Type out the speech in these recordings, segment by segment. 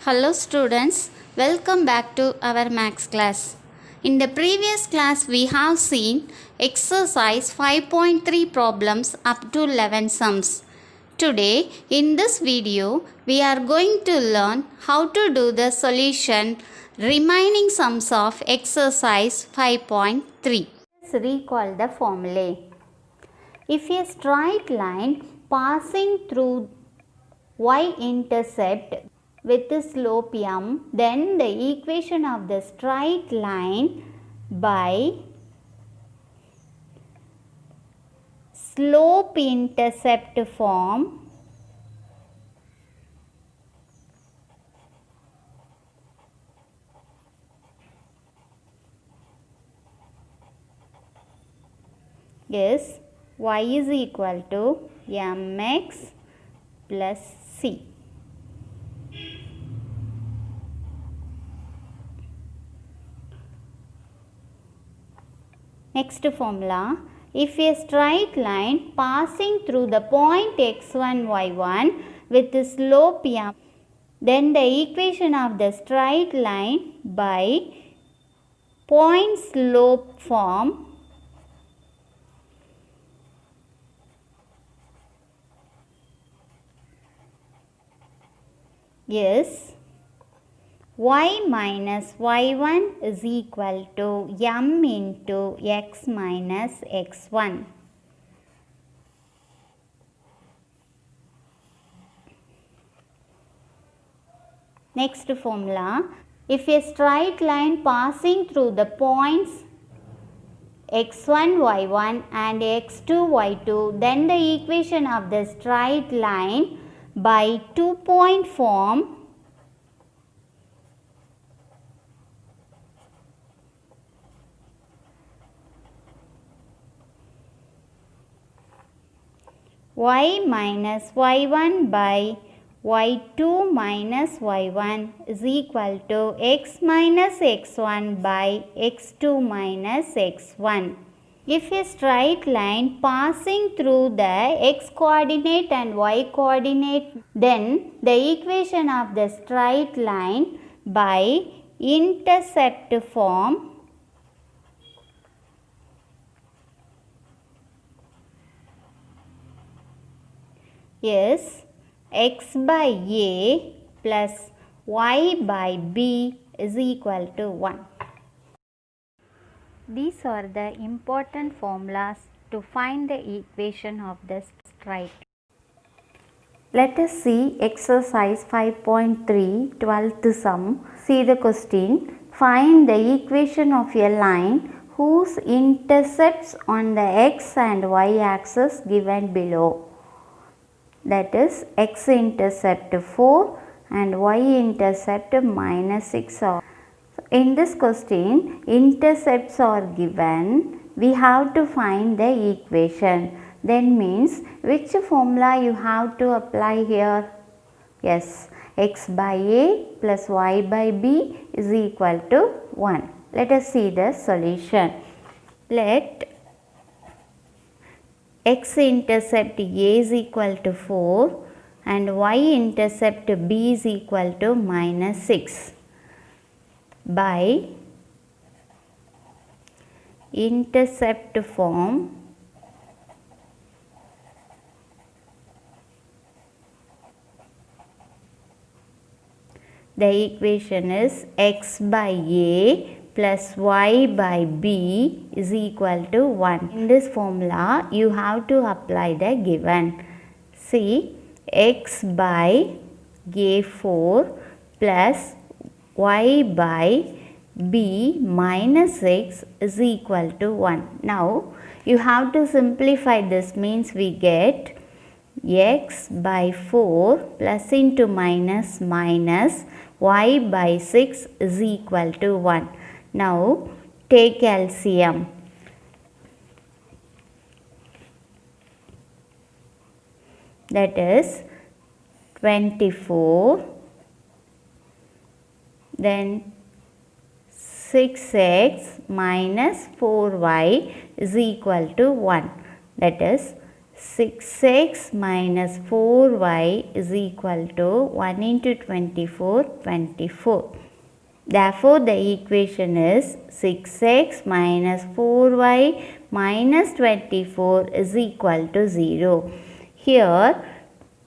Hello students, welcome back to our maths class. In the previous class we have seen exercise 5.3 problems up to 11 sums. Today in this video we are going to learn how to do the solution remaining sums of exercise 5.3. Let's recall the formulae. If a straight line passing through y-intercept with slope m, then the equation of the straight line by slope intercept form is y is equal to mx plus c. Next formula, if a straight line passing through the point x1, y1 with the slope m, then the equation of the straight line by point slope form is y minus y1 is equal to m into x minus x1. Next formula, if a straight line passing through the points x1, y1 and x2, y2, then the equation of the straight line by 2-point form y minus y1 by y2 minus y1 is equal to x minus x1 by x2 minus x1. If a straight line passing through the x coordinate and y coordinate, then the equation of the straight line by intercept form is x by a plus y by b is equal to 1. These are the important formulas to find the equation of the straight. Let us see exercise 5.3 12th sum. See the question. Find the equation of a line whose intercepts on the x and y axis given below. That is x-intercept 4 and y-intercept minus 6 are. In this question, intercepts are given. We have to find the equation. Then means which formula you have to apply here? Yes, x by a plus y by b is equal to 1. Let us see the solution. Let x-intercept a is equal to 4 and y-intercept b is equal to minus 6 by intercept form the equation is x by a plus y by b is equal to 1. In this formula, you have to apply the given. See, x by a4 plus y by b minus 6 is equal to 1. Now, you have to simplify this, means we get x by 4 plus into minus minus y by 6 is equal to 1. Now, take LCM. That is 24, then 6x minus 4y is equal to 1. That is 6x minus 4y is equal to 1 into 24, 24. Therefore, the equation is 6x minus 4y minus 24 is equal to 0. Here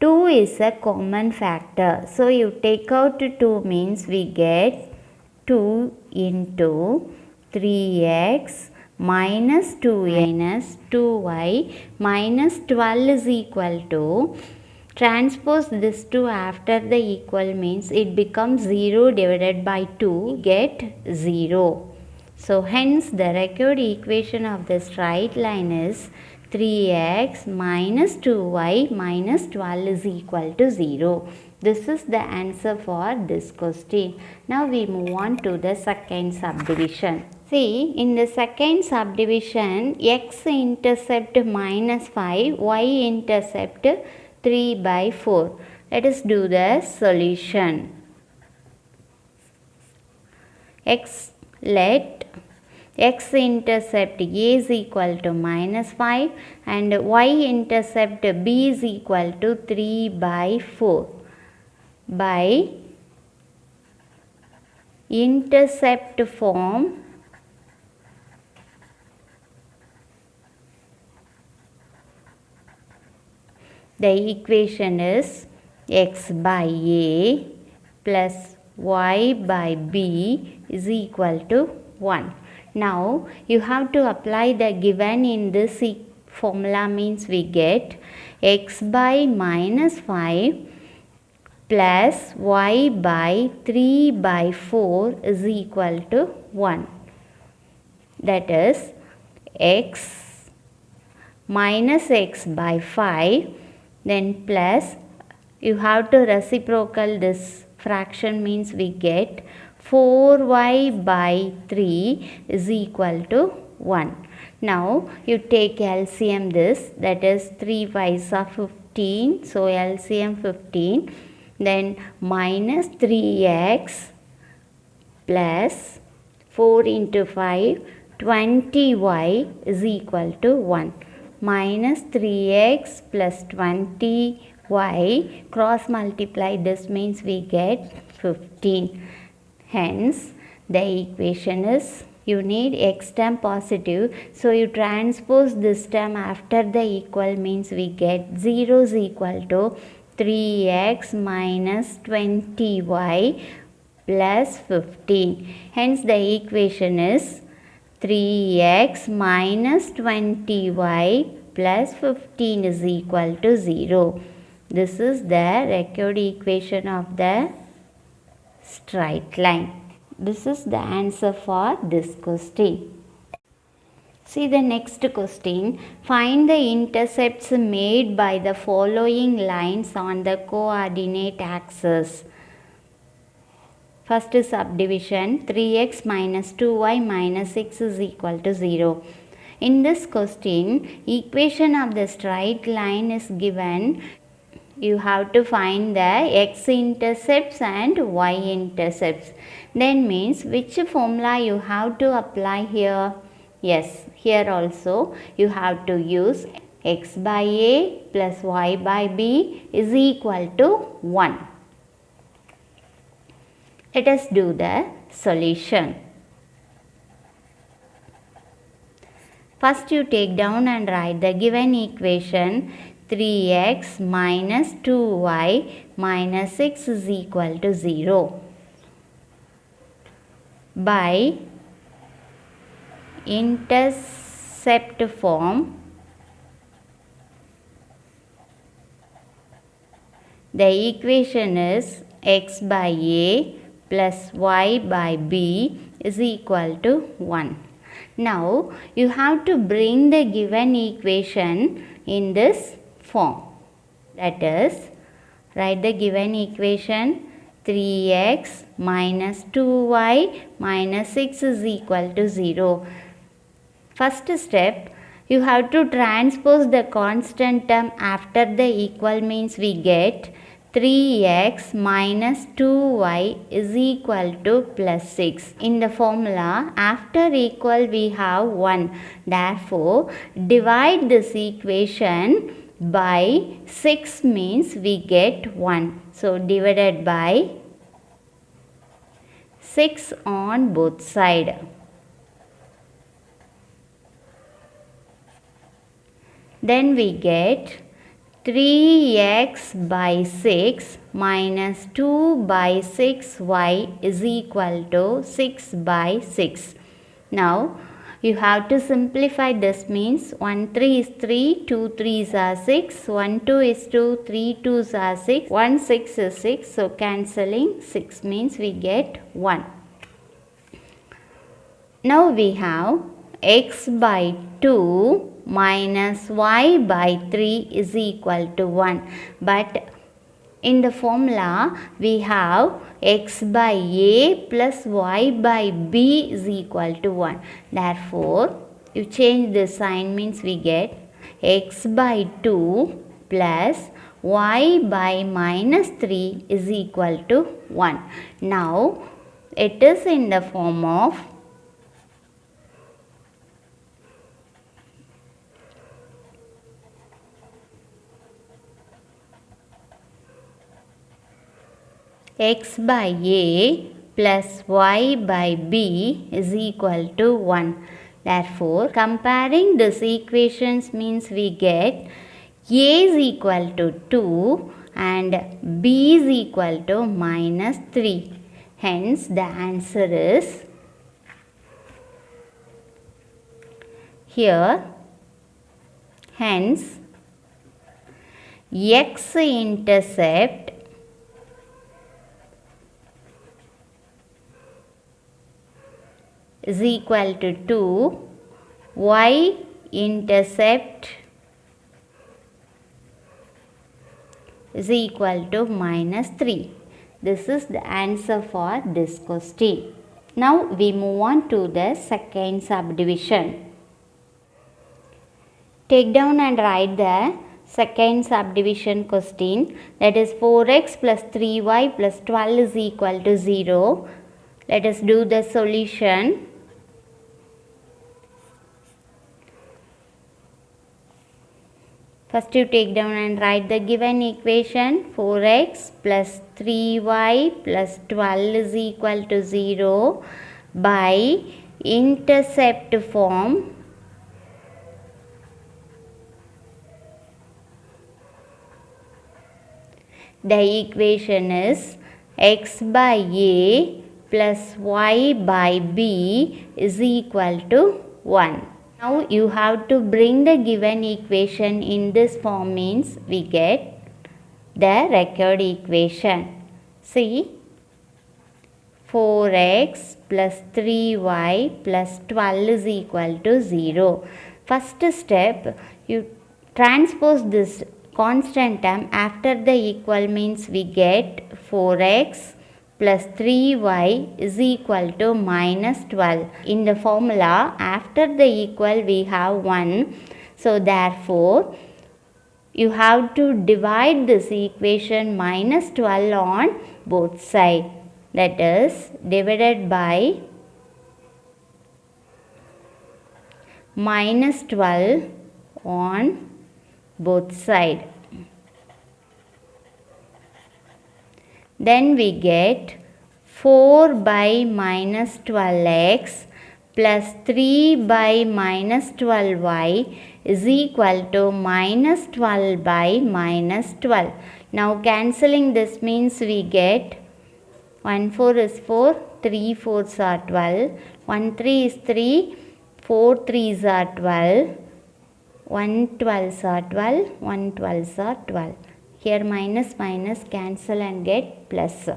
2 is a common factor. So, you take out 2 means we get 2 into 3x minus 2 minus 2y minus 12 is equal to, transpose this 2 after the equal means it becomes 0 divided by 2, get 0. So hence the required equation of the straight line is 3x minus 2y minus 12 is equal to 0. This is the answer for this question. Now we move on to the second subdivision. See, in the second subdivision, x-intercept minus 5, y-intercept 3 by 4. Let us do the solution. Let x-intercept A is equal to minus 5 and y-intercept B is equal to 3 by 4. By intercept form, the equation is x by A plus y by B is equal to 1. Now, you have to apply the given in this formula means we get x by minus 5 plus y by 3 by 4 is equal to 1. That is x minus x by 5, then plus, you have to reciprocal this fraction means we get 4y by 3 is equal to 1. Now you take LCM this, that is 3 5s are 15, so LCM 15, then minus 3x plus 4 into 5, 20y is equal to 1. Minus 3x plus 20y, cross multiply this means we get 15. Hence, the equation is, you need x term positive, so you transpose this term after the equal means we get 0 is equal to 3x minus 20y plus 15. Hence, the equation is 3x minus 20y plus 15 is equal to 0. This is the required equation of the straight line. This is the answer for this question. See the next question. Find the intercepts made by the following lines on the coordinate axis. First subdivision, 3x minus 2y minus 6 is equal to 0. In this question, equation of the straight line is given. You have to find the x-intercepts and y-intercepts. Then means which formula you have to apply here? Yes, here also you have to use x by A plus y by B is equal to 1. Let us do the solution. First you take down and write the given equation 3x minus 2y minus 6 is equal to 0. By intercept form, the equation is x by A plus y by B is equal to 1. Now, you have to bring the given equation in this form. That is, write the given equation 3x minus 2y minus 6 is equal to 0. First step, you have to transpose the constant term after the equal means we get 3x minus 2y is equal to plus 6. In the formula, after equal we have 1. Therefore, divide this equation by 6 means we get 1. So divided by 6 on both sides. Then we get 3x by 6 minus 2 by 6y is equal to 6 by 6. Now you have to simplify. This means 1 3 is 3, 2 3s are 6, 1 2 is 2, 3 2s are 6, 1 6 is 6. So cancelling 6 means we get 1. Now we have x by 2 minus y by 3 is equal to 1. But in the formula we have x by a plus y by b is equal to 1. Therefore, you change the sign means we get x by 2 plus y by minus 3 is equal to 1. Now, it is in the form of x by a plus y by b is equal to 1. Therefore, comparing these equations means we get a is equal to 2 and b is equal to minus 3. Hence, the answer is here. Hence, x-intercept is equal to 2, y-intercept is equal to minus 3. This is the answer for this question. Now we move on to the second subdivision. Take down and write the second subdivision question, that is 4x plus 3y plus 12 is equal to 0. Let us do the solution. First you take down and write the given equation. 4x plus 3y plus 12 is equal to 0 by intercept form. The equation is x by a plus y by b is equal to 1. Now you have to bring the given equation in this form means we get the required equation. See, 4x plus 3y plus 12 is equal to 0. First step, you transpose this constant term after the equal means we get 4x plus 3y is equal to minus 12. In the formula, after the equal we have 1. So therefore, you have to divide this equation minus 12 on both sides. That is divided by minus 12 on both sides. Then we get 4 by minus 12x plus 3 by minus 12y is equal to minus 12 by minus 12. Now cancelling this means we get 1 4 is 4, 3 4s are 12, 1 3 is 3, 4 3s are 12, 1 12s are 12, 1 12s are 12. Here minus minus cancel and get plus.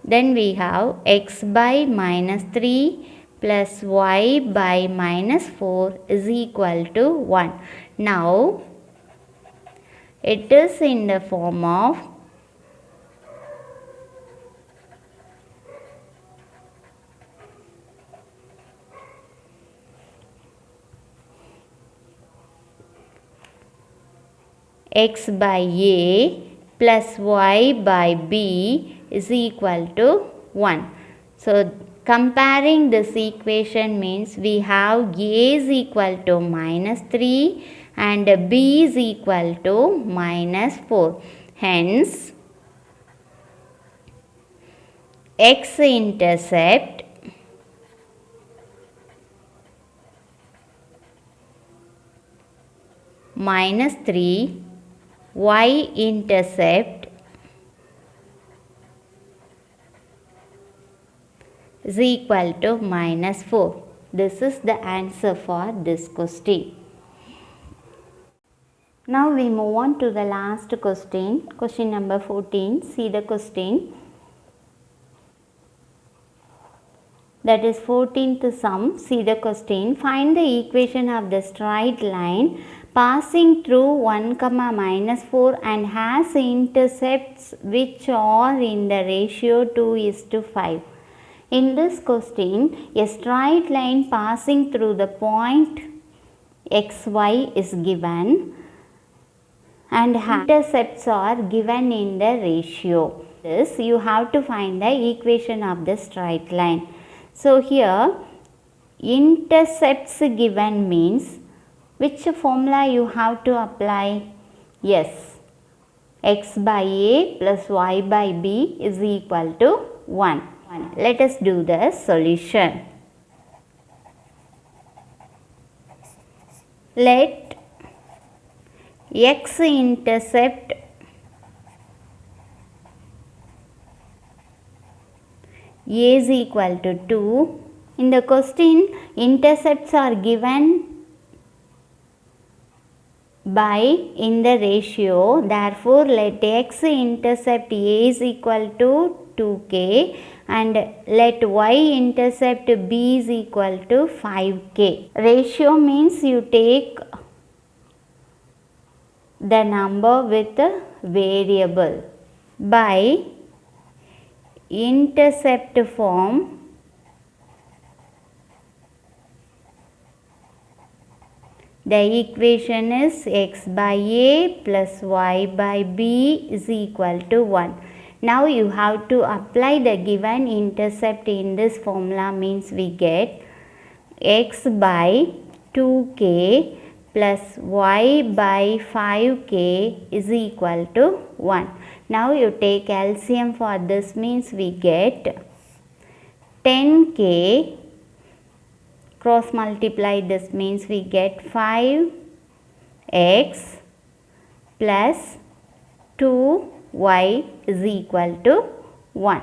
Then we have x by minus 3 plus y by minus 4 is equal to 1. Now it is in the form of x by a plus y by b is equal to 1. So comparing this equation means we have a is equal to minus 3 and b is equal to minus 4. Hence, x-intercept minus 3, y-intercept is equal to minus 4. This is the answer for this question. Now we move on to the last question, question number 14. See the question. That is 14th sum. See the question. Find the equation of the straight line passing through 1, minus 4 and has intercepts which are in the ratio 2:5. In this question, a straight line passing through the point xy is given and intercepts are given in the ratio. This you have to find the equation of the straight line. So here intercepts given means which formula you have to apply? Yes, x by a plus y by b is equal to 1. Let us do the solution. Let x-intercept a is equal to 2. In the question, intercepts are given by in the ratio. Therefore, let x-intercept a is equal to 2k and let y-intercept b is equal to 5k. Ratio means you take the number with a variable. By intercept form, the equation is x by a plus y by b is equal to 1. Now you have to apply the given intercept in this formula means we get x by 2k plus y by 5k is equal to 1. Now you take LCM for this means we get 10k, cross multiply this means we get 5x plus 2y is equal to 1.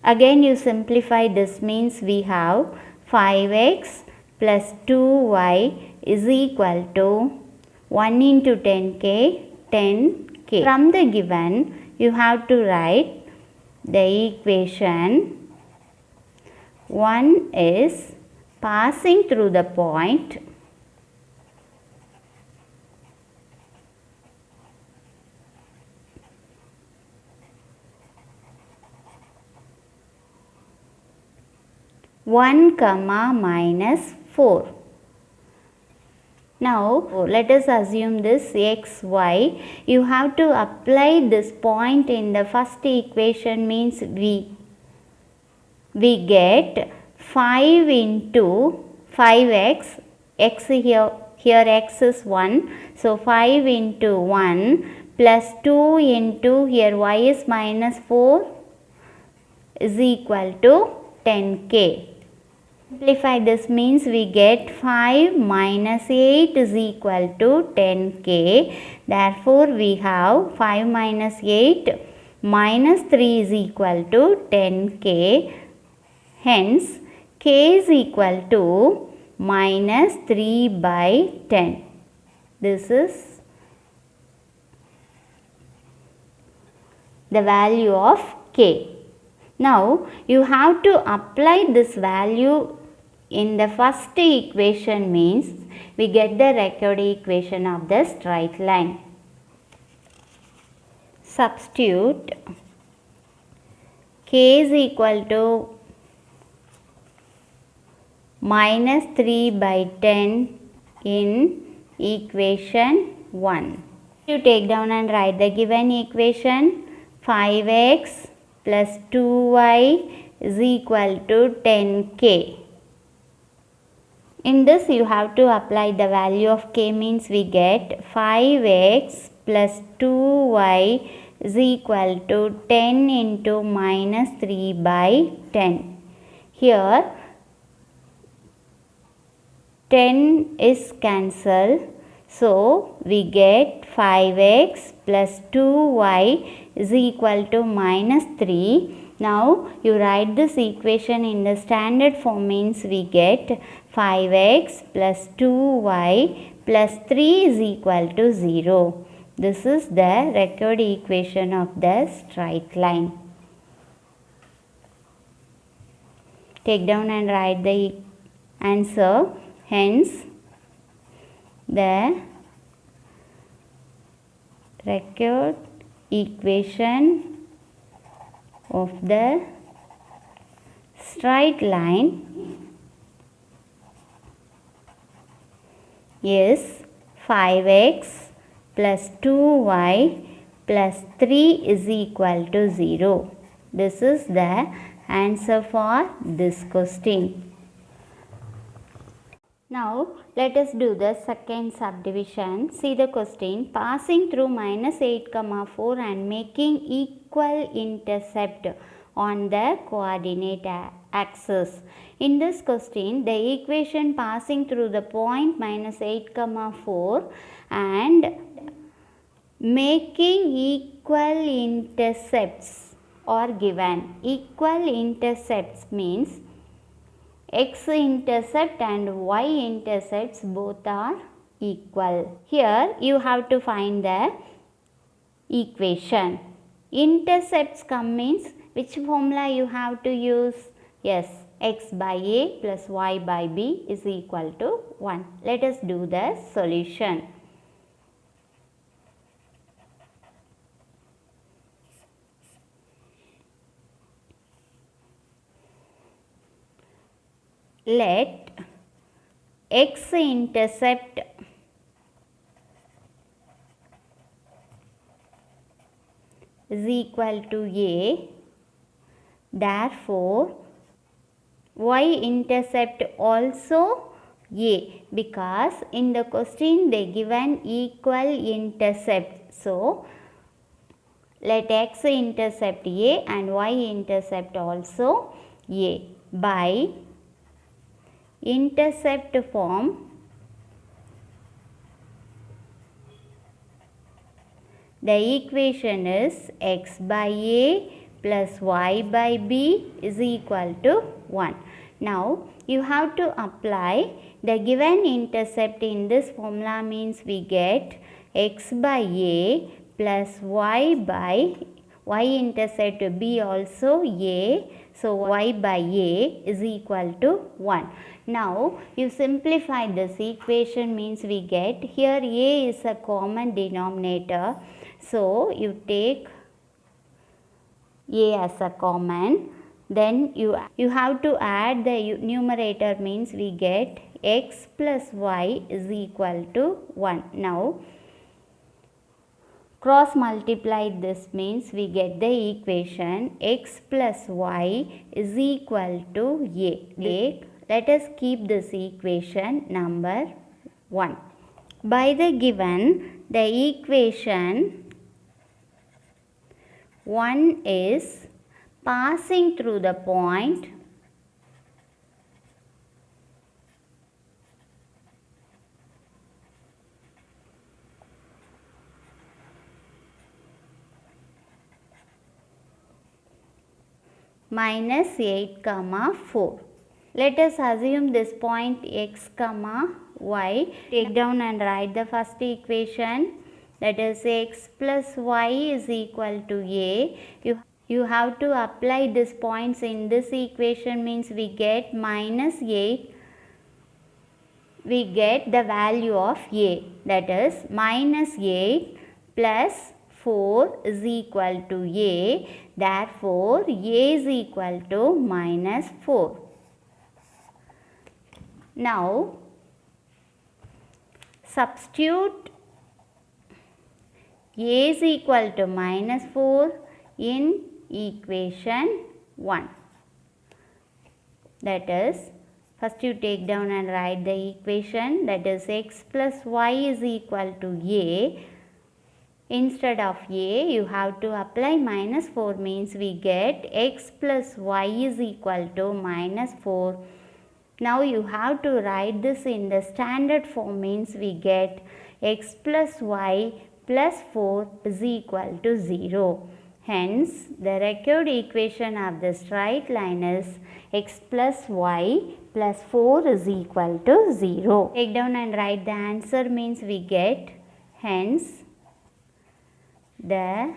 Again you simplify this means we have 5x plus 2y is equal to 1 into 10k, 10k. From the given you have to write the equation. 1 is passing through the point minus 4. Now let us assume this x, y. You have to apply this point in the first equation means we get 5 into 5x, x here x is 1. So 5 into 1 plus 2 into here y is minus 4 is equal to 10k. Simplify this means we get 5 minus 8 is equal to 10k. Therefore, we have 5 minus 8 minus 3 is equal to 10k. Hence, k is equal to minus 3 by 10. This is the value of k. Now, you have to apply this value in the first equation means we get the required equation of the straight line. Substitute k is equal to minus 3 by 10 in equation 1. You take down and write the given equation. 5x plus 2y is equal to 10k. In this you have to apply the value of k, means we get 5x plus 2y is equal to 10 into minus 3 by 10. Here 10 is cancelled, so we get 5x plus 2y is equal to minus 3. Now you write this equation in the standard form, means we get 5x plus 2y plus 3 is equal to 0. This is the required equation of the straight line. Take down and write the answer. Hence, the required equation of the straight line is 5x plus 2y plus 3 is equal to 0. This is the answer for this question. Now let us do the second subdivision. See the question. Passing through minus 8, 4 and making equal intercept on the coordinate axis. In this question, the equation passing through the point minus 8, 4 and making equal intercepts are given. Equal intercepts means x-intercept and y-intercepts both are equal. Here you have to find the equation. Intercepts come means which formula you have to use? Yes, x by a plus y by b is equal to 1. Let us do the solution. Let x-intercept is equal to a, therefore y-intercept also a, because in the question they given equal intercept. So let x-intercept a and y-intercept also a. By intercept form, the equation is x by a plus y by b is equal to 1. Now you have to apply the given intercept in this formula, means we get x by a plus y by y-intercept b also a, so y by a is equal to 1. Now you simplify this equation, means we get here a is a common denominator, so you take a as a common, then you have to add the numerator, means we get x plus y is equal to 1. Now cross multiply this, means we get the equation x plus y is equal to a. Let us keep this equation number 1. By the given, the equation 1 is passing through the point minus 8, 4. Let us assume this point x, y. Take down and write the first equation, that is x plus y is equal to a. You have to apply these points in this equation, means we get minus 8. We get the value of a, that is minus 8 plus 4 is equal to a. Therefore, a is equal to minus 4. Now, substitute a is equal to minus 4 in equation 1. That is, First you take down and write the equation, that is x plus y is equal to a. Instead of a, you have to apply minus 4, means we get x plus y is equal to minus 4. Now you have to write this in the standard form, means we get x plus y plus 4 is equal to 0. Hence, the required equation of the straight line is x plus y plus 4 is equal to 0. Take down and write the answer, means we get, hence, the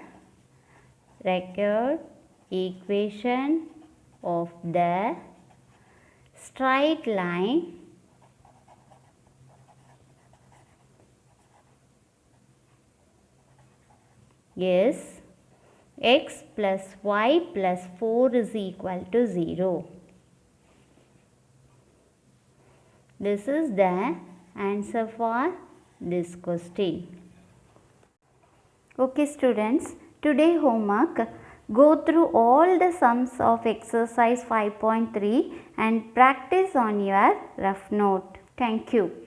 required equation of the straight line is x plus y plus 4 is equal to 0. This is the answer for this question. Okay students, today homework, go through all the sums of exercise 5.3 and practice on your rough note. Thank you.